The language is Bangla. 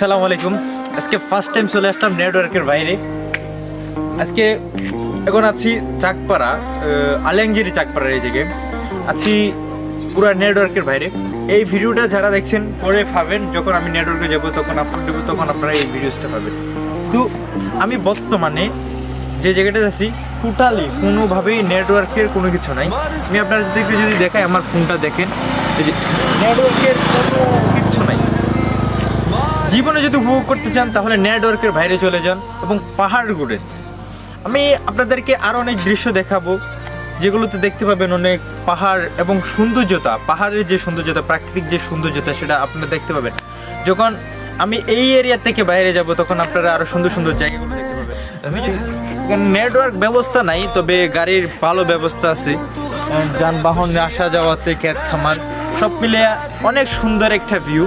আসসালামু আলাইকুম। আজকে ফার্স্ট টাইম চলে আসলাম নেটওয়ার্কের বাইরে। আজকে এখন আছি চাকপাড়া, আলেঙ্গিরি চাকপাড়ার এই জায়গায় আছি, পুরো নেটওয়ার্কের বাইরে। এই ভিডিওটা যারা দেখছেন পরে পাবেন, যখন আমি নেটওয়ার্কে যাব তখন আপলোড দেবো, তখন আপনারা এই ভিডিওসটা পাবেন। তো আমি বর্তমানে যে জায়গাটাতে আছি টোটালি কোনোভাবেই নেটওয়ার্কের কোনো কিছু নাই। আমি আপনাদেরকে যদি দেখাই, আমার ফোনটা দেখেন, এই যে নেটওয়ার্কের কোনো কিছু নাই। জীবনে যদি উপভোগ করতে চান তাহলে নেটওয়ার্কের বাইরে চলে যান এবং পাহাড় ঘুরে। আমি আপনাদেরকে আরও অনেক দৃশ্য দেখাবো, যেগুলোতে দেখতে পাবেন অনেক পাহাড় এবং সৌন্দর্যতা, পাহাড়ের যে সৌন্দর্যতা, প্রাকৃতিক যে সৌন্দর্যতা, সেটা আপনারা দেখতে পাবেন। যখন আমি এই এরিয়া থেকে বাইরে যাব তখন আপনারা আরও সুন্দর সুন্দর জায়গাগুলো দেখতে পাবেন। এখানে নেটওয়ার্ক ব্যবস্থা নাই, তবে গাড়ির ভালো ব্যবস্থা আছে, যানবাহন আসা যাওয়াতে, ক্ষেত খামার সব মিলে অনেক সুন্দর একটা ভিউ।